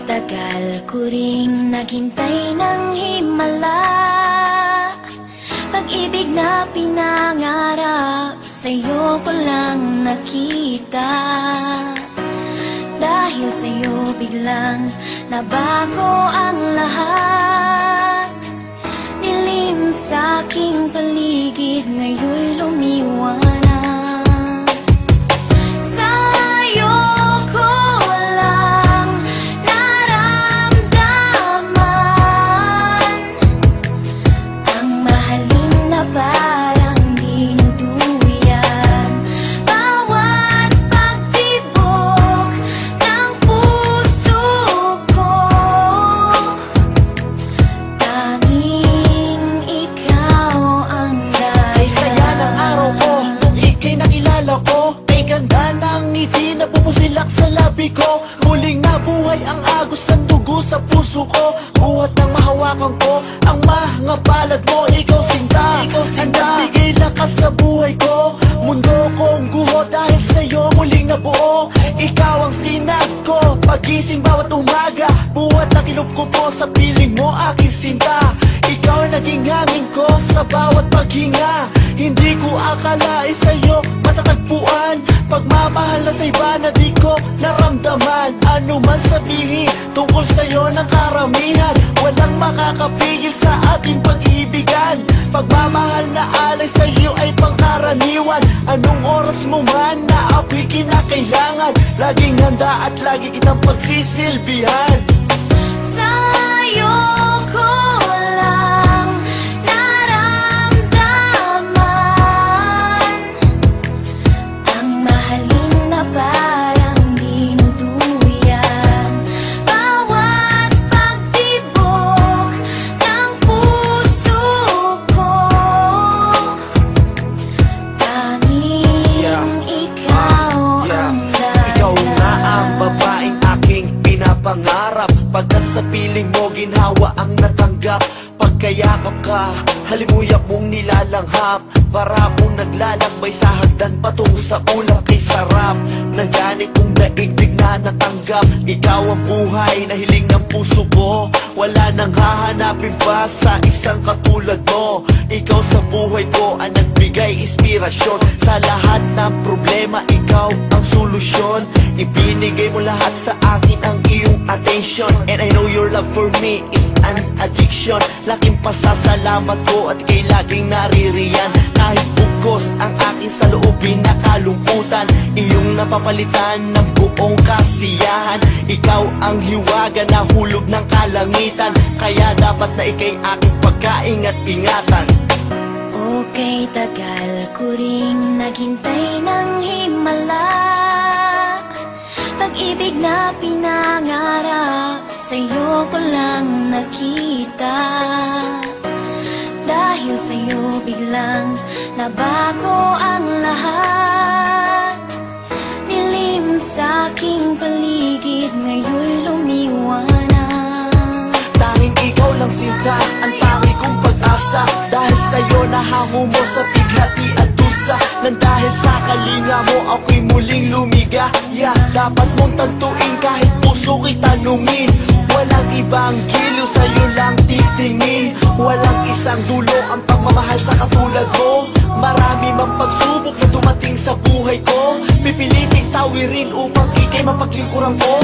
tagal ko ring naghintay ng himala, pag-ibig na pinangarap sa'yo ko lang nakita. Dahil sa'yo biglang nabago ang lahat. Dilim sa aking paligid ngayon'y lumiwanag. Sa'yo ko lang naramdaman ang mahalin na parang dinuduyan. Bawat pagtibok ng puso ko, tanging ikaw ang dahilan. Ay saya ng araw ko nung ika'y nakilala ko. Kay ganda ng ngiti na pumusilak sa labi ko. Muling nabuhay ang agos ng dugo sa puso ko. Buhat ng mahawakan ko ang mga palad mo. Ikaw sinta, ang nagbigay lakas sa buhay ko. Mundo kong guho dahil sa'yo muling nabuo. Ikaw ang sinag ko, pagising bawat umaga. Buhat na kinup ko po sa piling mo aking sinta. Ikaw ang naging hangin ko sa bawat paghinga. Hindi ko akalain sa'yo matatagpuan. Pagmamahal na sa iba na di ko naramdaman. Ano man sabihin tungkol sa'yo ng karamihan, walang makakapigil sa ating pag-ibigan. Pagmamahal na alay sa'yo ay pangkaraniwan. Anong oras mo man na ako'y kinakailangan, laging handa at lagi kitang pagsisilbihan. Sa'yo ko lang naramdaman ang mahalin na parang dinuduyan. Bawat pagtibok ng puso ko, tanging ikaw ang dahilan. Ikaw nga ang babaeng aking pinapangarap. Pagkat sa piling mo ginhawa ang natanggap. Pagkayakap ka, halimuyak mong nilalanghap. Para akong naglalakbay sa hagdan patungo sa ulap kay sarap ng ganit kong daigdig na natanggap. Ikaw ang buhay na hiling ng puso ko. Wala nang hahanapin pa sa isang katulad mo. Ikaw sa buhay ko ang nagbigay inspirasyon. Sa lahat ng problema, ikaw ang solusyon. Ibinigay mo lahat sa akin ang iyong attention. And I know your love for me is an addiction. Laking pasasalamat ko at ika'y laging naririyan. Kahit bugos ang aking saloobin na kalungkutan, iyong napapalitan ng buong kasiyahan. Ikaw ang hiwaga na hulog ng kalangitan, kaya dapat na ika'y aking pagkaingat-ingatan. Okay, tagal ko ring naghintay ng himala, pag-ibig na pinangarap sa'yo ko lang nakita. Dahil sa'yo biglang nabago ang lahat. Dilim sa aking paligid ngayon'y lumiwanag. Tanging ikaw lang sinta, ang tangi kong pag-asa. Dahil sa'yo nahango mo sa bighati at dusa. Nang dahil sa kalinga mo ako'y muling lumigaya. Dapat mong tantuin kahit puso ko'y tanungin. Walang ibang giliw, sa'yo lang titingin. Walang isang dulo ang pagmamahal sa katulad mo. Marami mang pagsubok na dumating sa buhay ko, pipiliting tawirin upang ika'y mapaglingkuran ko.